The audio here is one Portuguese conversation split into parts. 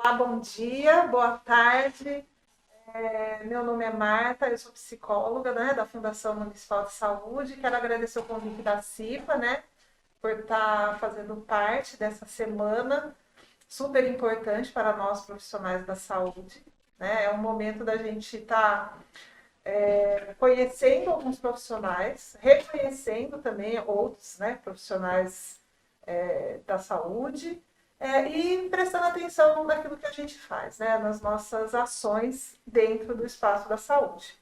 Olá, bom dia, boa tarde. Meu nome é Marta, eu sou psicóloga, né, da Fundação Municipal de Saúde. Quero agradecer o convite da CIPA, né, por estar fazendo parte dessa semana super importante para nós profissionais da saúde. Né? É um momento da gente estar conhecendo alguns profissionais, reconhecendo também outros, né, profissionais da saúde, e prestando atenção naquilo que a gente faz, né, nas nossas ações dentro do espaço da saúde.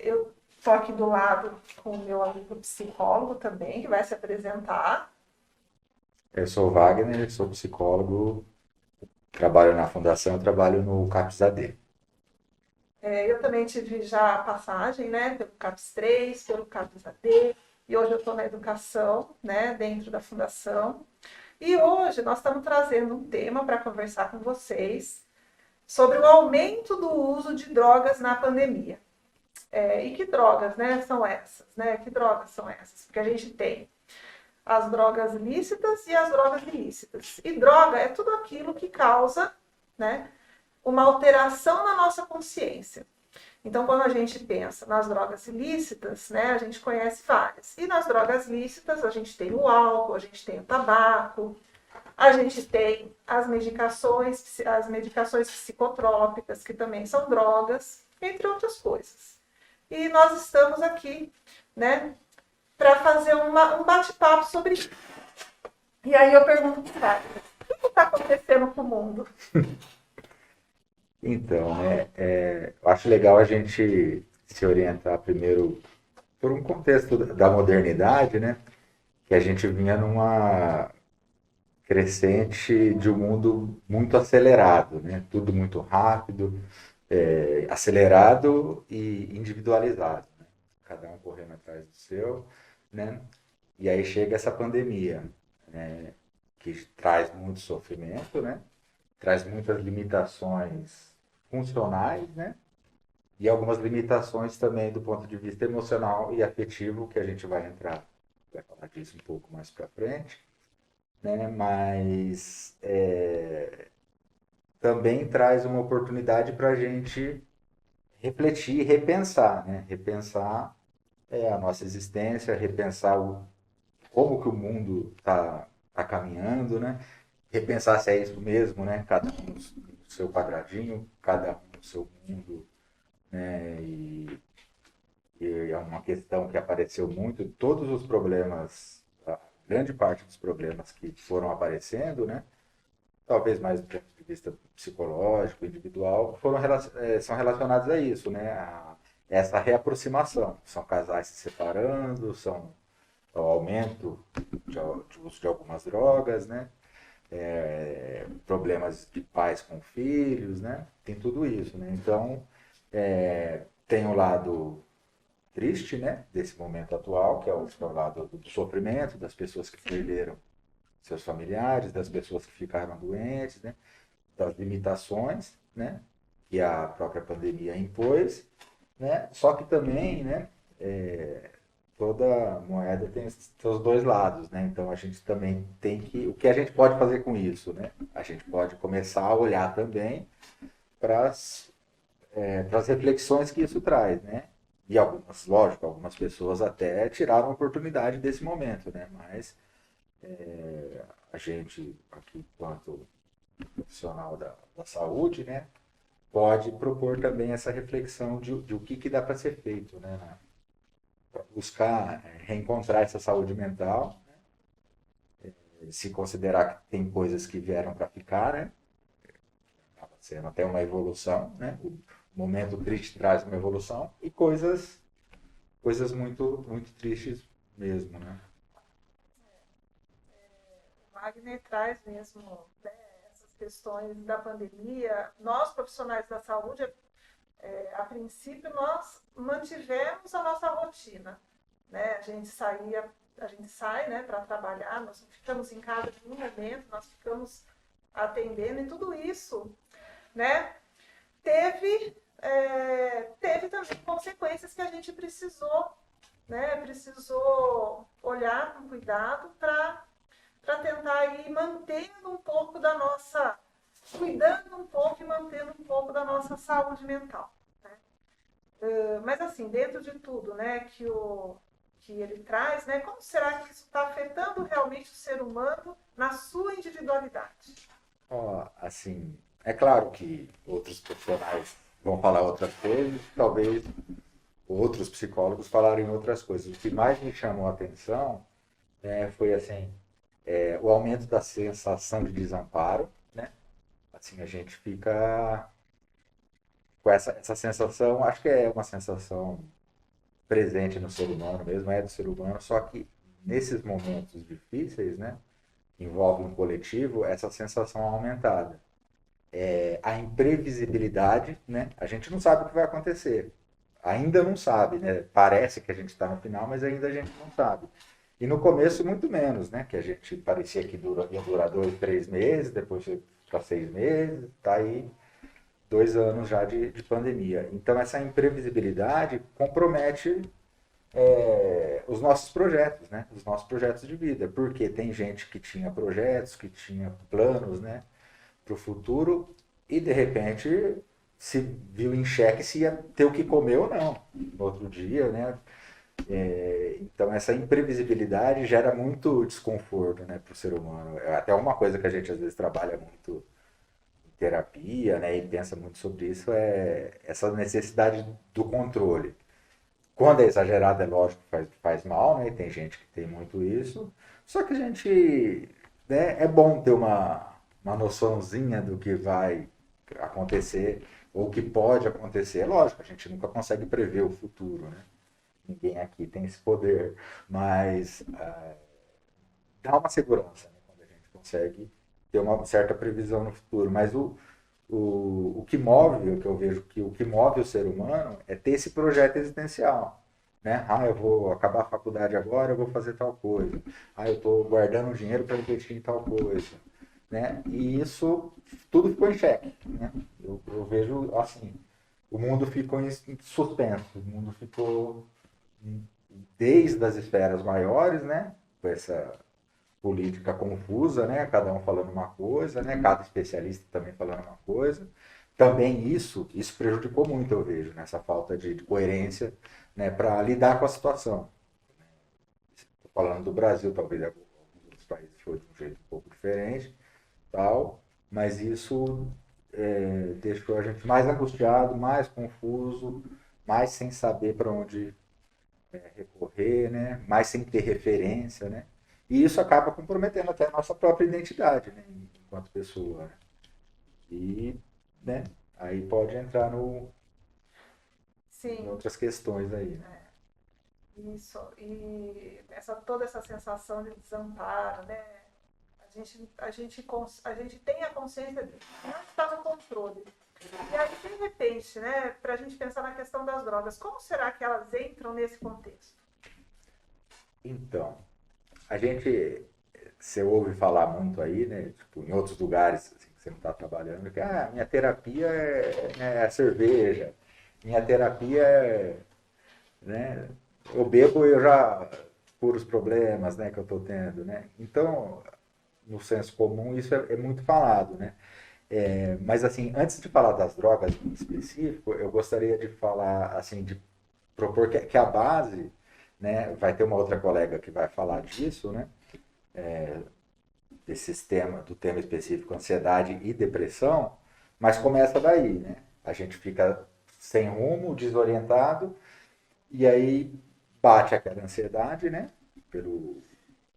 Eu estou aqui do lado com o meu amigo psicólogo também, que vai se apresentar. Eu sou Wagner, sou psicólogo, trabalho na fundação, trabalho no CAPS-AD. Eu também tive já a passagem, né, pelo CAPS 3, pelo CAPS AD, e hoje eu estou na educação, né, dentro da fundação. E hoje nós estamos trazendo um tema para conversar com vocês sobre o aumento do uso de drogas na pandemia. E que drogas, né, são essas? Né? Que drogas são essas? Porque a gente tem as drogas lícitas e as drogas ilícitas. E droga é tudo aquilo que causa, né, uma alteração na nossa consciência. Então, quando a gente pensa nas drogas ilícitas, né, a gente conhece várias. E nas drogas lícitas, a gente tem o álcool, a gente tem o tabaco, a gente tem as medicações psicotrópicas, que também são drogas, entre outras coisas. E nós estamos aqui, né, para fazer um bate-papo sobre isso. E aí eu pergunto para o que está acontecendo com o mundo? Então, né, eu acho legal a gente se orientar primeiro por um contexto da modernidade, né, que a gente vinha numa crescente de um mundo muito acelerado, né, tudo muito rápido, acelerado e individualizado, né, cada um correndo atrás do seu, né, e aí chega essa pandemia, né, que traz muito sofrimento, né, traz muitas limitações funcionais, né? E algumas limitações também do ponto de vista emocional e afetivo, que a gente vai falar disso um pouco mais para frente, né? Mas também traz uma oportunidade para a gente refletir e repensar, né? Repensar a nossa existência, repensar como que o mundo tá caminhando, né? Repensar se é isso mesmo, né? Cada um no seu quadradinho, cada um no seu mundo, né? E é uma questão que apareceu muito. Todos os problemas, a grande parte dos problemas que foram aparecendo, né? Talvez mais do ponto de vista psicológico, individual, são relacionados a isso, né? A essa reaproximação. São casais se separando, são o aumento de uso de algumas drogas, né? Problemas de pais com filhos, né? Tem tudo isso, né? Então, tem o lado triste, né? Desse momento atual, que é o lado do sofrimento, das pessoas que perderam seus familiares, das pessoas que ficaram doentes, né? Das limitações, né? Que a própria pandemia impôs, né? Só que também, né? Toda moeda tem os seus dois lados, né? Então a gente também tem que. O que a gente pode fazer com isso, né? A gente pode começar a olhar também para as reflexões que isso traz, né? E algumas, lógico, algumas pessoas até tiraram a oportunidade desse momento, né? Mas a gente, aqui, enquanto profissional da saúde, né? Pode propor também essa reflexão de o que dá para ser feito, né? Para buscar reencontrar essa saúde mental, se considerar que tem coisas que vieram para ficar, né? Acaba sendo até uma evolução, né? O momento triste traz uma evolução e coisas muito, muito tristes mesmo, né? O Wagner traz mesmo, né, essas questões da pandemia. Nós, profissionais da saúde, a princípio, nós mantivemos a nossa rotina. Né? A gente sai, né, para trabalhar, nós não ficamos em casa em nenhum momento, nós ficamos atendendo e tudo isso, né, teve também consequências que a gente precisou, né, precisou olhar com cuidado para para tentar ir mantendo um pouco da nossa, cuidando um pouco e mantendo um pouco da nossa saúde mental. Mas assim, dentro de tudo, né, que ele traz, né, como será que isso está afetando realmente o ser humano na sua individualidade? Ó, assim, é claro que outros profissionais vão falar outras coisas, talvez outros psicólogos falarem outras coisas. O que mais me chamou a atenção foi assim, o aumento da sensação de desamparo, né? Assim, a gente fica com essa sensação, acho que é uma sensação presente no ser humano mesmo, é do ser humano, só que nesses momentos difíceis, né, que envolvem um coletivo, essa sensação é aumentada. A imprevisibilidade, né, a gente não sabe o que vai acontecer. Ainda não sabe, né? Parece que a gente está no final, mas ainda a gente não sabe. E no começo, muito menos, né? Que a gente parecia que ia durar 2, 3 meses, depois foi para 6 meses, tá aí 2 anos já de pandemia. Então, essa imprevisibilidade compromete os nossos projetos, né? Os nossos projetos de vida. Porque tem gente que tinha projetos, que tinha planos, né? Para o futuro e, de repente, se viu em xeque se ia ter o que comer ou não no outro dia, né? Então, essa imprevisibilidade gera muito desconforto, né, para o ser humano. É até uma coisa que a gente às vezes trabalha muito terapia, né, e pensa muito sobre isso, é essa necessidade do controle. Quando é exagerado, é lógico que faz mal, né, e tem gente que tem muito isso, só que a gente, né, é bom ter uma noçãozinha do que vai acontecer, ou que pode acontecer. É lógico, a gente nunca consegue prever o futuro, né? Ninguém aqui tem esse poder, mas dá uma segurança, né, quando a gente consegue ter uma certa previsão no futuro. Mas o que move, o que eu vejo que o que move o ser humano é ter esse projeto existencial. Né? Ah, eu vou acabar a faculdade agora, eu vou fazer tal coisa. Ah, eu estou guardando dinheiro para investir em tal coisa. Né? E isso tudo ficou em xeque. Né? Eu vejo assim, o mundo ficou em suspenso, o mundo ficou desde as esferas maiores, né? Com essa política confusa, né? Cada um falando uma coisa, né? Cada especialista também falando uma coisa. Também isso prejudicou muito, eu vejo, nessa falta de coerência, né? Para lidar com a situação. Estou falando do Brasil, talvez alguns outros países foi de um jeito um pouco diferente, tal, mas isso deixou a gente mais angustiado, mais confuso, mais sem saber para onde recorrer, né? Mais sem ter referência, né? E isso acaba comprometendo até a nossa própria identidade, né? Enquanto pessoa. Né? E, né? Aí pode entrar em Sim, outras questões aí, né? isso. E toda essa sensação de desamparo, né? A gente tem a consciência de que não está no controle. E aí, de repente, né, para a gente pensar na questão das drogas, como será que elas entram nesse contexto? Então, a gente, você ouve falar muito aí, né? Tipo, em outros lugares assim, que você não está trabalhando, que minha terapia é a cerveja, minha terapia né? Eu bebo e eu já curo os problemas, né, que eu estou tendo, né? Então, no senso comum, isso é muito falado, né? Mas, assim, antes de falar das drogas em específico, eu gostaria de falar, assim, de propor que a base, né, vai ter uma outra colega que vai falar disso, né, do tema específico, ansiedade e depressão, mas começa daí, né? A gente fica sem rumo, desorientado, e aí bate aquela ansiedade, né? Pelo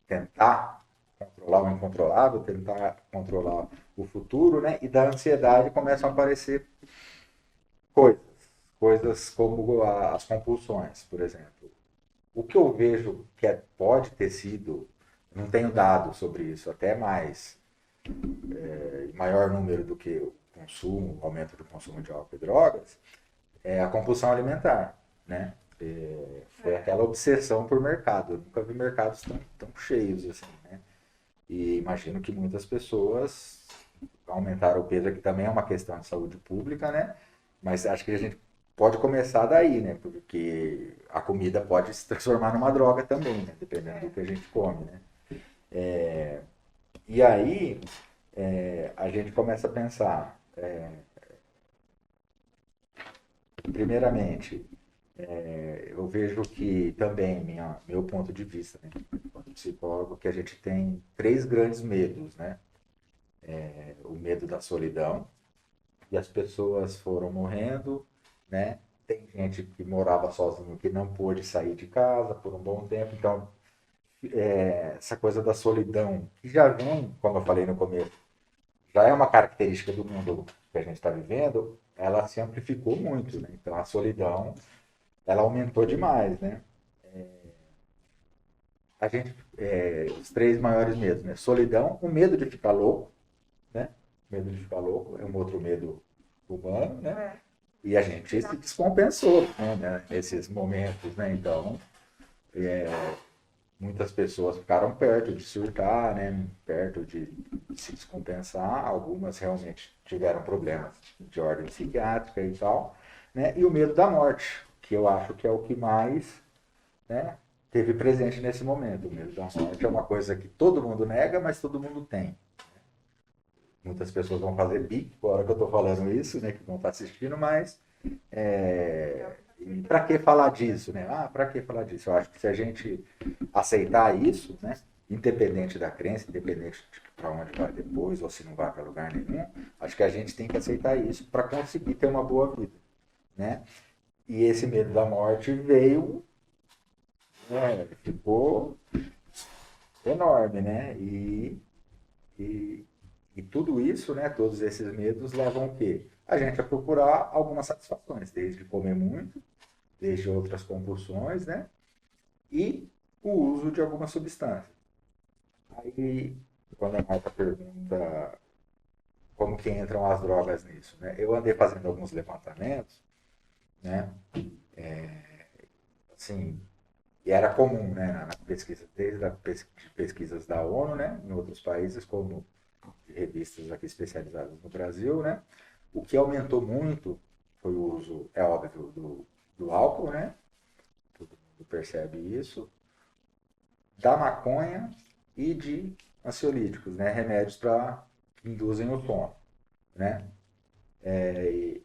tentar controlar o incontrolável, tentar controlar o futuro, né? E da ansiedade começam a aparecer coisas, coisas como as compulsões, por exemplo. O que eu vejo que pode ter sido, não tenho dados sobre isso, até mais, maior número do que o consumo, o aumento do consumo de álcool e drogas, é a compulsão alimentar, né? Foi aquela obsessão por mercado. Eu nunca vi mercados tão cheios assim, né? E imagino que muitas pessoas aumentaram o peso, aqui também é uma questão de saúde pública, né? Mas acho que a gente pode começar daí, né? Porque a comida pode se transformar numa droga também, né? Dependendo do que a gente come, né? E aí a gente começa a pensar, primeiramente, eu vejo que também, meu ponto de vista, né, como psicólogo, que a gente tem três grandes medos, né? O medo da solidão, e as pessoas foram morrendo, né? Tem gente que morava sozinho que não pôde sair de casa por um bom tempo, então essa coisa da solidão, que já vem, como eu falei no começo, já é uma característica do mundo que a gente está vivendo, ela se amplificou muito, né? Então a solidão, ela aumentou demais, né? A gente, os três maiores medos, né? Solidão, o medo de ficar louco, né? O medo de ficar louco é um outro medo humano, né? É. E a gente se descompensou, né, nesses momentos, né? Então, muitas pessoas ficaram perto de surtar, né? Perto de se descompensar. Algumas realmente tiveram problemas de ordem psiquiátrica e tal, né? E o medo da morte, que eu acho que é o que mais, né, teve presente nesse momento. O medo da morte é uma coisa que todo mundo nega, mas todo mundo tem. Muitas pessoas vão fazer bico agora que eu estou falando isso, né? Que vão estar assistindo, mas para que falar disso, né? Para que falar disso? Eu acho que se a gente aceitar isso, né? Independente da crença, independente de para onde vai depois ou se não vai para lugar nenhum, acho que a gente tem que aceitar isso para conseguir ter uma boa vida, né? E esse medo da morte veio, né? Ficou enorme, né? E, e tudo isso, né? Todos esses medos levam o quê? A gente a procurar algumas satisfações, desde comer muito, desde outras compulsões, né? E o uso de alguma substância. Aí, quando a Marta pergunta como que entram as drogas nisso, né? Eu andei fazendo alguns levantamentos, né? Assim, e era comum, né? Na pesquisa, desde as pesquisas da ONU, né? Em outros países, como revistas aqui especializadas no Brasil, né? O que aumentou muito foi o uso, é óbvio, do álcool, né? Todo mundo percebe isso, da maconha e de ansiolíticos, né? Remédios para que induzem o sono, né?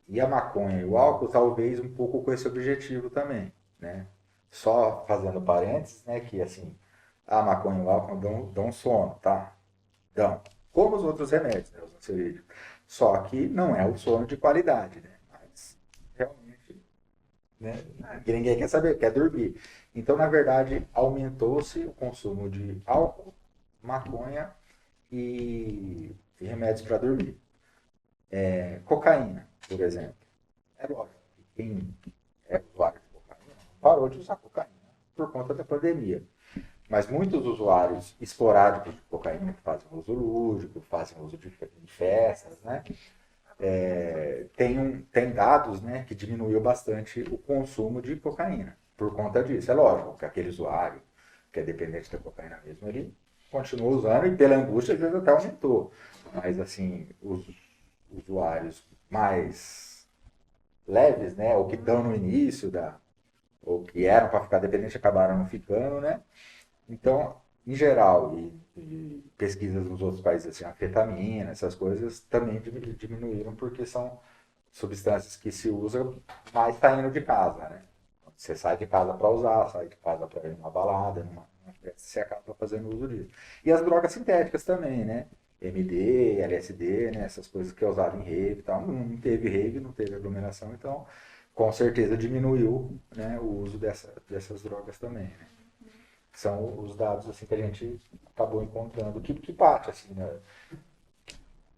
E a maconha e o álcool talvez um pouco com esse objetivo também, né? Só fazendo parênteses, né? Que assim, a maconha e o álcool dão sono, tá? Dão. Como os outros remédios, né? Os ansiolíticos. Só que não é o sono de qualidade, né? Mas realmente, né? Ninguém quer saber, quer dormir. Então, na verdade, aumentou-se o consumo de álcool, maconha e remédios para dormir. Cocaína, por exemplo. É lógico que quem é usuário de cocaína parou de usar cocaína por conta da pandemia. Mas muitos usuários esporádicos de cocaína que fazem uso lúdico, fazem uso de festas, né? Tem dados, né, que diminuiu bastante o consumo de cocaína por conta disso. É lógico que aquele usuário que é dependente da cocaína mesmo, ele continua usando e pela angústia às vezes até aumentou. Mas assim, os usuários mais leves, né, ou que estão no início ou que eram para ficar dependente acabaram não ficando, né? Então, em geral, e pesquisas nos outros países, assim, anfetamina, essas coisas também diminuíram porque são substâncias que se usam mais saindo de casa, né? Você sai de casa para usar, sai de casa para ir numa balada, numa festa, você acaba fazendo uso disso. E as drogas sintéticas também, né? MD, LSD, né? Essas coisas que é usado em rave e tal. Não teve rave, não teve aglomeração, então com certeza diminuiu, né, o uso dessas drogas também, né? São os dados assim que a gente acabou encontrando, que parte assim, né,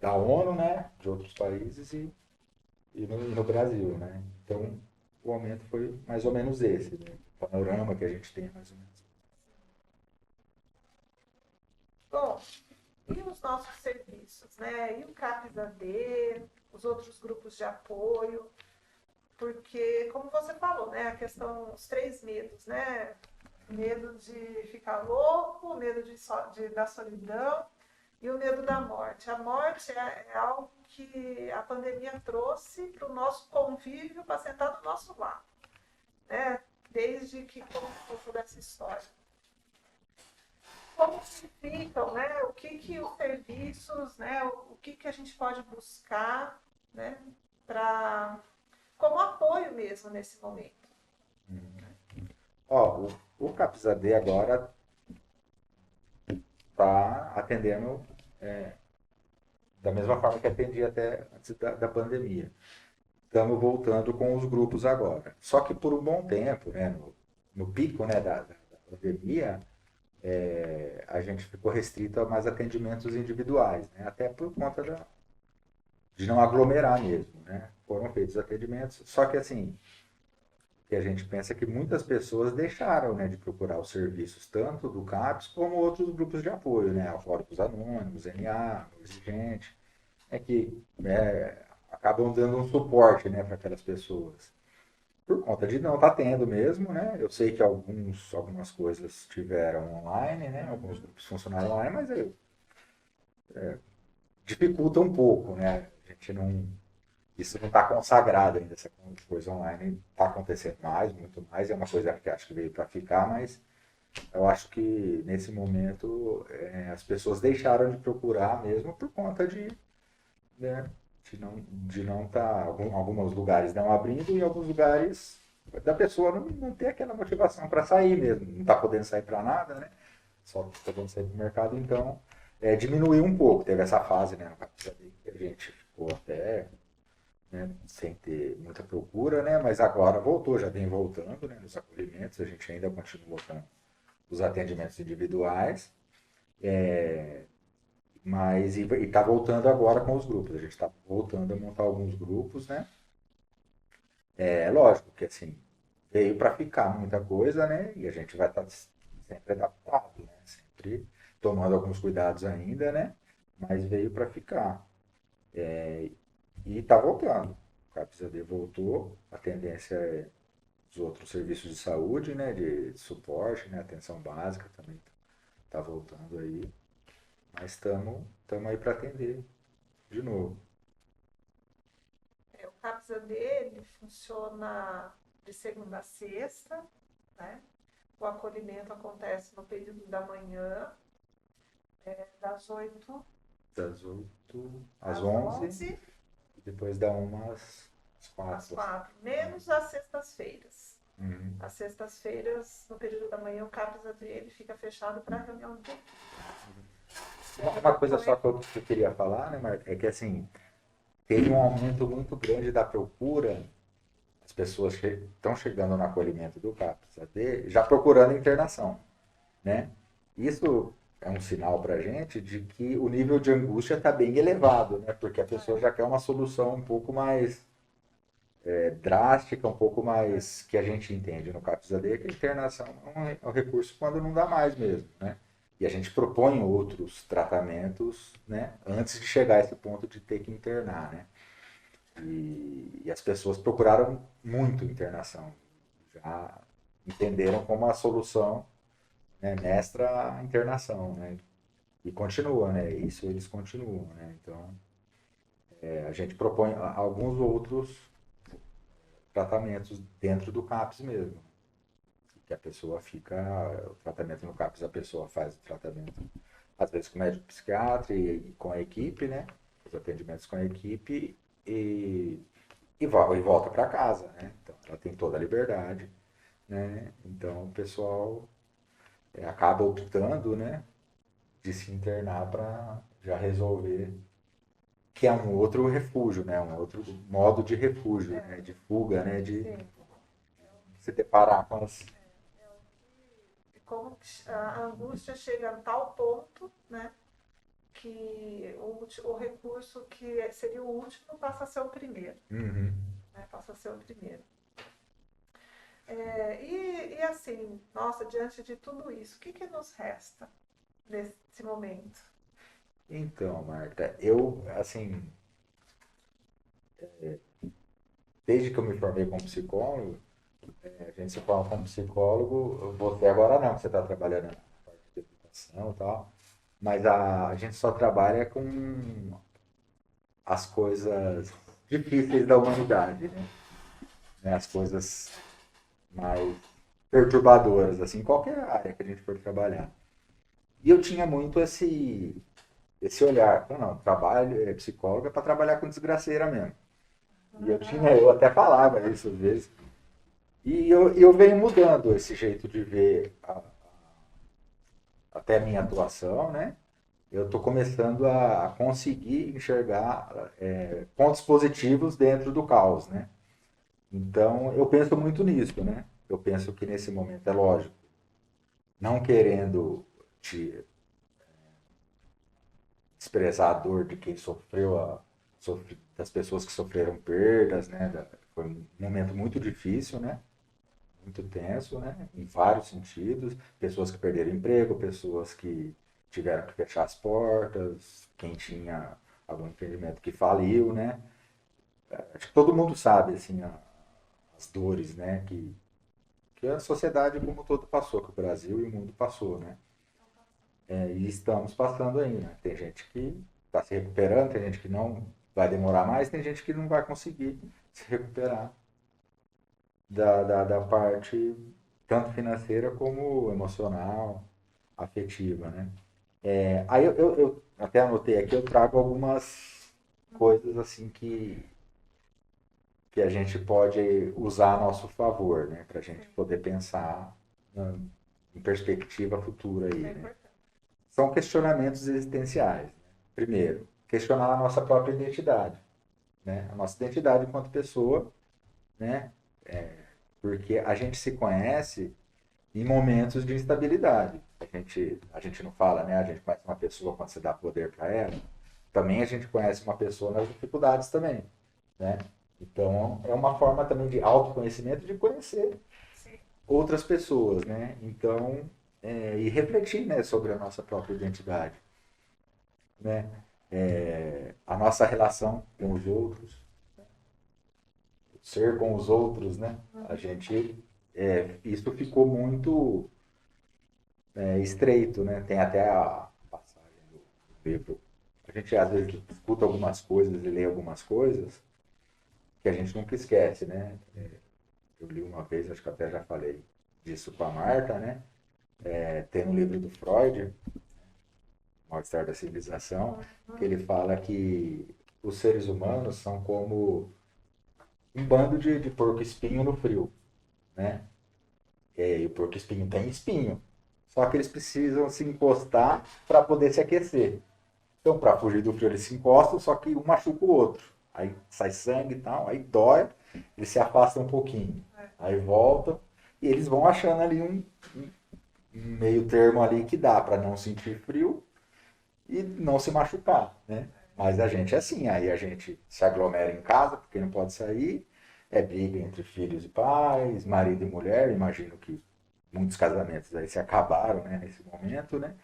da ONU, né, de outros países e no Brasil, né? Então, o aumento foi mais ou menos esse, né? O panorama que a gente tem mais ou menos. Bom, e os nossos serviços, né? E o CAPS-AD, os outros grupos de apoio, porque, como você falou, né? A questão, os três medos, né? Medo de ficar louco, o medo da solidão e o medo da morte. A morte é algo que a pandemia trouxe para o nosso convívio, para sentar do nosso lado, né? Desde que começou toda essa história. como se ficam, né? O que que os serviços, né? O que que a gente pode buscar, né? Para como apoio mesmo nesse momento. Ó, o CAPS AD agora está atendendo da mesma forma que atendia até antes da pandemia. Estamos voltando com os grupos agora. Só que por um bom tempo, né, no pico, né, da pandemia, a gente ficou restrito a mais atendimentos individuais, né, até por conta de não aglomerar mesmo. Né? Foram feitos atendimentos, só que assim, que a gente pensa que muitas pessoas deixaram, né, de procurar os serviços, tanto do CAPS como outros grupos de apoio, né, Alcoólicos Anônimos, NA, Exigente, que acabam dando um suporte, né, para aquelas pessoas. Por conta de não estar tendo mesmo, né? Eu sei que algumas coisas tiveram online, né? Alguns grupos funcionaram online, mas dificulta um pouco, né? A gente não, isso não está consagrado ainda, essa coisa online está acontecendo mais, muito mais, é uma coisa que acho que veio para ficar, mas eu acho que nesse momento as pessoas deixaram de procurar mesmo por conta né, de não estar, alguns lugares não abrindo e alguns lugares da pessoa não ter aquela motivação para sair mesmo, não está podendo sair para nada, né? Só podendo sair para o mercado, então diminuiu um pouco. Teve essa fase, né, no capitalismo, que a gente ficou até, né, sem ter muita procura, né? Mas agora voltou, já vem voltando, né, nos acolhimentos, a gente ainda continua com os atendimentos individuais, mas e está voltando agora com os grupos. A gente está voltando a montar alguns grupos, né? É lógico que assim veio para ficar muita coisa, né? E a gente vai estar sempre adaptado, né? Sempre tomando alguns cuidados ainda, né? Mas veio para ficar. E está voltando. O CAPS-AD voltou. A tendência é os outros serviços de saúde, né? De suporte, né? Atenção básica também está voltando aí. Mas estamos aí para atender de novo. O CAPS dele funciona de segunda a sexta, né? O acolhimento acontece no período da manhã, das 8 Das 8 às às 11 11 e depois dá umas às às 4. 4, menos às sextas-feiras. Uhum. Às sextas-feiras, no período da manhã, o CAPS dele fica fechado para reunião de. Uma coisa só que eu queria falar, né, Marta, é que assim, tem um aumento muito grande da procura. As pessoas estão chegando no acolhimento do CAPS-AD já procurando internação, né? Isso é um sinal para a gente de que o nível de angústia está bem elevado, né? Porque a pessoa já quer uma solução um pouco mais drástica, um pouco mais que a gente entende no CAPS-AD, que a internação é um recurso quando não dá mais mesmo, né? E a gente propõe outros tratamentos, né? Antes de chegar a esse ponto de ter que internar, né? E as pessoas procuraram muito internação, já entenderam como a solução, né, mestra a internação, né? E continua, né? Isso eles continuam, né? Então, a gente propõe alguns outros tratamentos dentro do CAPS mesmo. Que a pessoa fica, o tratamento no CAPS, a pessoa faz o tratamento, às vezes com o médico psiquiatra e com a equipe, né? Os atendimentos com a equipe e volta para casa, né? Então, ela tem toda a liberdade, né? Então, o pessoal acaba optando, né, de se internar para já resolver, que é um outro refúgio, né? Um outro modo de refúgio, né? De fuga, né? De Sim. se deparar com as. Como a angústia chega a tal ponto, né? Que o recurso que seria o último passa a ser o primeiro. Uhum. Né? Passa a ser o primeiro. E assim, nossa, diante de tudo isso, o que nos resta nesse momento? Então, Marta, eu, assim, desde que eu me formei como psicólogo, a gente se forma como psicólogo, você agora não, você está trabalhando na parte de educação e tal, mas a gente só trabalha com as coisas difíceis da humanidade, né? As coisas mais perturbadoras, assim, em qualquer área que a gente for trabalhar. E eu tinha muito esse olhar. Não, trabalho, psicólogo é para trabalhar com desgraceira mesmo. E eu até falava isso às vezes. E eu venho mudando esse jeito de ver até a minha atuação, né? Eu estou começando a conseguir enxergar pontos positivos dentro do caos, né? Então, eu penso muito nisso, né? Eu penso que nesse momento, é lógico, não querendo te expressar a dor de quem das pessoas que sofreram perdas, né? Foi um momento muito difícil, né? Muito tenso, né? Em vários sentidos. Pessoas que perderam emprego, pessoas que tiveram que fechar as portas, quem tinha algum empreendimento que faliu, né? Acho que todo mundo sabe, assim, as dores, né? Que a sociedade como um todo passou, que o Brasil e o mundo passou, né? E estamos passando ainda. Tem gente que está se recuperando, tem gente que não vai demorar mais, tem gente que não vai conseguir se recuperar da parte tanto financeira como emocional, afetiva, né? Aí eu até anotei aqui, eu trago algumas coisas assim que a gente pode usar a nosso favor, né? Para a gente poder pensar em perspectiva futura aí, né? São questionamentos existenciais. Né? Primeiro, questionar a nossa própria identidade, né? A nossa identidade enquanto pessoa, né? Porque a gente se conhece em momentos de instabilidade. A gente não fala, né? A gente conhece uma pessoa quando você dá poder para ela. Também a gente conhece uma pessoa nas dificuldades também, né? Então, é uma forma também de autoconhecimento de conhecer outras pessoas, né? Então, e refletir, né, sobre a nossa própria identidade, né? A nossa relação com os outros, ser com os outros, né? Isso ficou muito estreito, né? Tem até a passagem do livro. A gente às vezes escuta algumas coisas e lê algumas coisas que a gente nunca esquece, né? Eu li uma vez, acho que até já falei disso com a Marta, né? Tem um livro do Freud, Mal-Estar da Civilização, que ele fala que os seres humanos são como um bando de porco-espinho no frio, né? E o porco-espinho tem espinho, só que eles precisam se encostar para poder se aquecer. Então, para fugir do frio, eles se encostam, só que um machuca o outro. Aí sai sangue e tal, aí dói, eles se afastam um pouquinho. Aí voltam e eles vão achando ali um meio termo ali que dá para não sentir frio e não se machucar, né? Mas a gente é assim, aí a gente se aglomera em casa porque não pode sair, briga entre filhos e pais, marido e mulher, imagino que muitos casamentos aí se acabaram, né, nesse momento, né?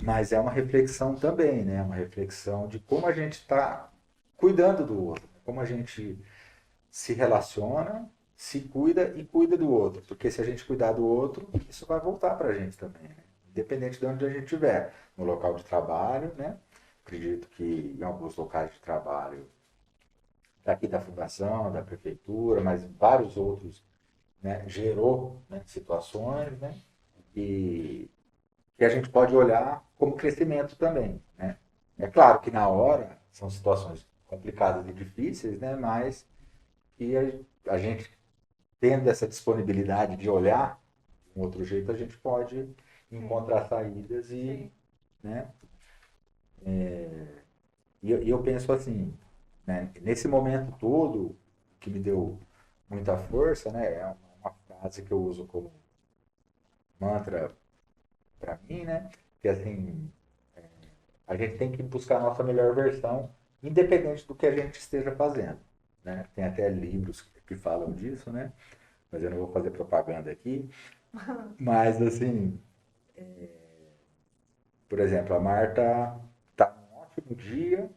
Mas é uma reflexão também, né? Uma reflexão de como a gente está cuidando do outro, como a gente se relaciona, se cuida e cuida do outro. Porque se a gente cuidar do outro, isso vai voltar para a gente também, né? Independente de onde a gente estiver. No local de trabalho, né? Acredito que em alguns locais de trabalho daqui da fundação, da prefeitura, mas vários outros, né, gerou, né, situações, né, e que a gente pode olhar como crescimento também, né? É claro que na hora são situações complicadas e difíceis, né, mas que a gente tendo essa disponibilidade de olhar de um outro jeito, a gente pode encontrar saídas né, e eu penso assim, né, nesse momento todo, o que me deu muita força, né, é uma frase que eu uso como mantra para mim, né, que assim, a gente tem que buscar a nossa melhor versão, independente do que a gente esteja fazendo, né? Tem até livros que falam disso, né? Mas eu não vou fazer propaganda aqui. Mas assim, por exemplo, a Marta está num ótimo dia,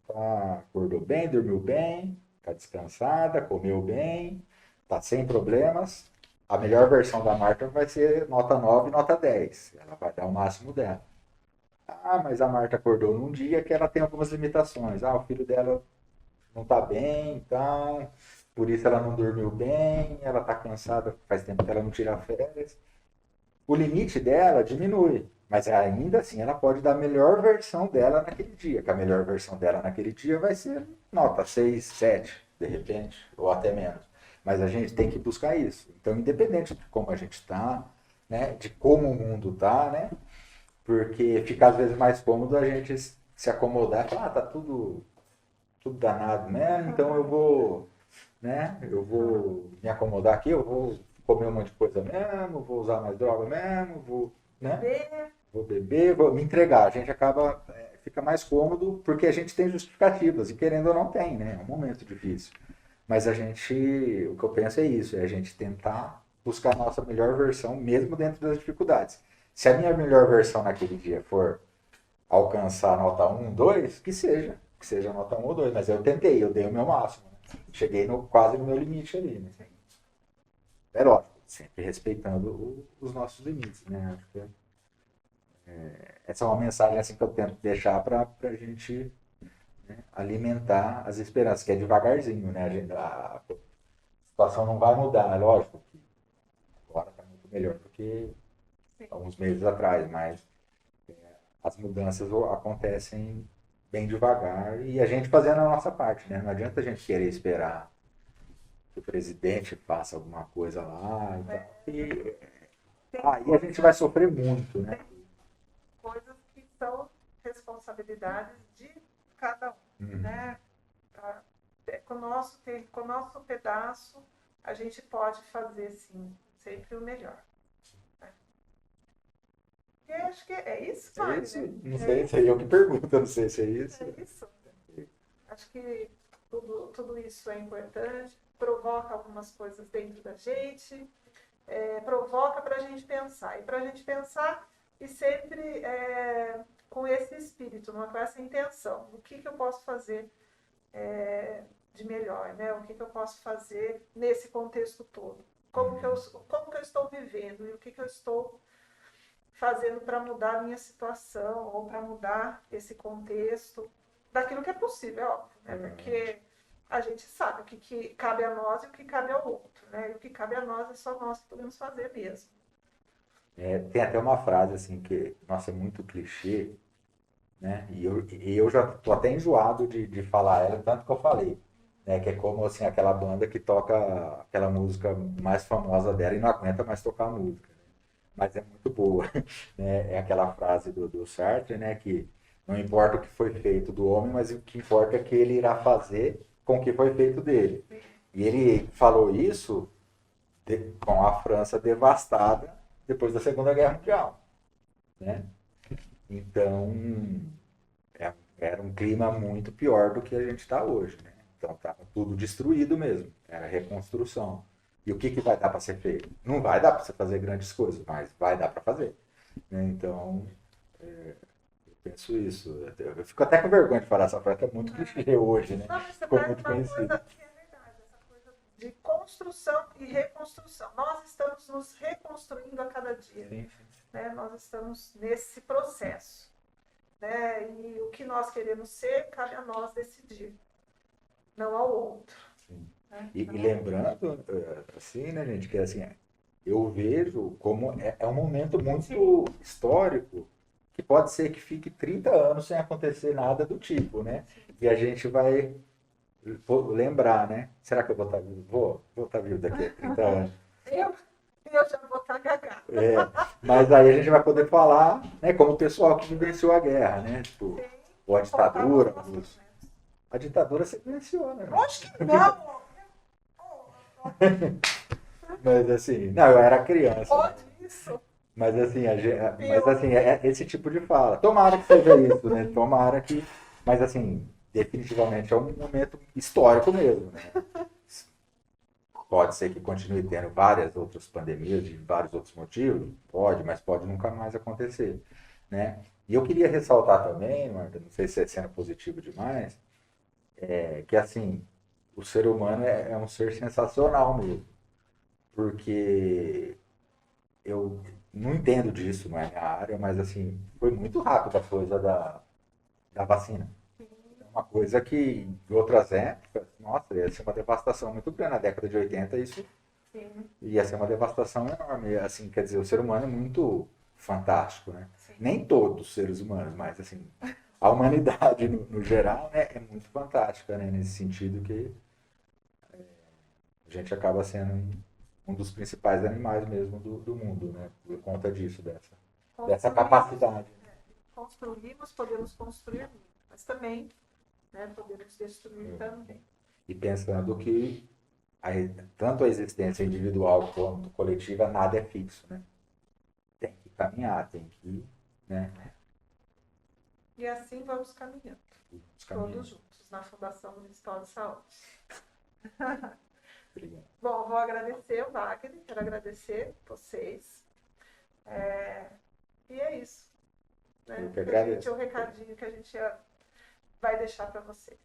acordou bem, dormiu bem, está descansada, comeu bem, está sem problemas. A melhor versão da Marta vai ser nota 9 e nota 10. Ela vai dar o máximo dela. Ah, mas a Marta acordou num dia que ela tem algumas limitações. Ah, o filho dela não está bem, então, por isso ela não dormiu bem, ela está cansada, faz tempo que ela não tira férias. O limite dela diminui. Mas ainda assim ela pode dar a melhor versão dela naquele dia, que a melhor versão dela naquele dia vai ser nota 6, 7, de repente, ou até menos. Mas a gente tem que buscar isso. Então, independente de como a gente está, né, de como o mundo está, né, porque fica às vezes mais cômodo a gente se acomodar e falar, tá tudo danado mesmo, então eu vou, né, eu vou me acomodar aqui, eu vou comer um monte de coisa mesmo, vou usar mais droga mesmo, vou, né? Vou beber, vou me entregar. A gente acaba, fica mais cômodo porque a gente tem justificativas, e querendo ou não tem, né? É um momento difícil. Mas a gente, o que eu penso é isso, é a gente tentar buscar a nossa melhor versão, mesmo dentro das dificuldades. Se a minha melhor versão naquele dia for alcançar a nota 1, 2, que seja a nota 1 ou 2, mas eu tentei, eu dei o meu máximo. Né? Cheguei quase no meu limite ali. Né? É lógico, sempre respeitando os nossos limites, né? Acho que essa é uma mensagem assim que eu tento deixar para a gente, né, alimentar as esperanças, que é devagarzinho, né? A situação não vai mudar, é lógico que agora está muito melhor do que alguns meses atrás, mas as mudanças acontecem bem devagar e a gente fazendo a nossa parte, né? Não adianta a gente querer esperar que o presidente faça alguma coisa lá e tal. E aí a gente vai sofrer muito, né? Coisas que são responsabilidades de cada um, né? Com o nosso pedaço, a gente pode fazer, sim, sempre o melhor. Né? E acho que é isso, É Mário, isso? né? Não sei, sei eu que pergunto, não sei se é isso. É isso. Acho que tudo isso é importante, provoca algumas coisas dentro da gente, provoca para a gente pensar. E para a gente pensar e sempre com esse espírito, com essa intenção. O que eu posso fazer de melhor, né? O que eu posso fazer nesse contexto todo? Como que eu estou vivendo e o que eu estou fazendo para mudar a minha situação ou para mudar esse contexto daquilo que é possível, é óbvio, né? Porque a gente sabe o que cabe a nós e o que cabe ao outro, né? E o que cabe a nós é só nós que podemos fazer mesmo. Tem até uma frase assim que, nossa, é muito clichê, né? E eu já tô até enjoado de falar ela, tanto que eu falei, né? Que é como assim, aquela banda que toca aquela música mais famosa dela e não aguenta mais tocar a música. Né? Mas é muito boa. Né? É aquela frase do Sartre, né? Que não importa o que foi feito do homem, mas o que importa é que ele irá fazer com o que foi feito dele. E ele falou isso com a França devastada depois da Segunda Guerra Mundial. Né? Então, era um clima muito pior do que a gente está hoje. Né? Então, estava tudo destruído mesmo. Era reconstrução. E o que vai dar para ser feito? Não vai dar para você fazer grandes coisas, mas vai dar para fazer. Né? Então, eu penso isso. Eu fico até com vergonha de falar essa frase, que é muito clichê hoje, né? Não, mas você Ficou traz muito uma conhecido. coisa que é verdade, essa coisa de construção e reconstrução. Nós estamos nos reconstruindo a cada dia. Sim. Né? Nós estamos nesse processo. Né? E o que nós queremos ser, cabe a nós decidir, não ao outro. Né? E lembrando, assim, né, gente, que assim, eu vejo como é um momento muito histórico que pode ser que fique 30 anos sem acontecer nada do tipo, né? E a gente vai lembrar, né? Será que eu vou estar vivo? Vou estar vivo daqui a 30 anos. Eu já vou estar gagá. Mas aí a gente vai poder falar, né, como o pessoal que vivenciou a guerra, né? Tipo, ou a ditadura. A ditadura se vivenciou, né? Acho que não. Mas assim, não, eu era criança. Pode isso. Mas assim, é esse tipo de fala. Tomara que seja isso, né? Tomara que. Mas assim, definitivamente é um momento histórico mesmo, né? Pode ser que continue tendo várias outras pandemias de vários outros motivos, pode, mas pode nunca mais acontecer, né? E eu queria ressaltar também, Marta, não sei se é sendo positivo demais, que assim, o ser humano é um ser sensacional mesmo, porque eu não entendo disso, não é minha área, mas assim, foi muito rápido a coisa da vacina. É uma coisa que em outras épocas, nossa, ia ser uma devastação muito grande. Na década de 80 isso ia ser uma devastação enorme. Assim, quer dizer, o ser humano é muito fantástico, né? Sim. Nem todos os seres humanos, mas assim, a humanidade no geral, né, é muito fantástica, né? Nesse sentido que a gente acaba sendo um dos principais animais mesmo do mundo, né? Por conta disso, dessa capacidade. Construímos, podemos construir muito, mas também, né, podemos destruir também. E pensando que tanto a existência individual quanto coletiva, nada é fixo, né? Tem que caminhar, tem que, né? E assim vamos caminhando, todos juntos, na Fundação Municipal de Saúde. Obrigado. Bom, vou agradecer o Wagner, quero agradecer vocês. E é isso. Né? Eu que agradeço. O recadinho que a gente vai deixar para vocês.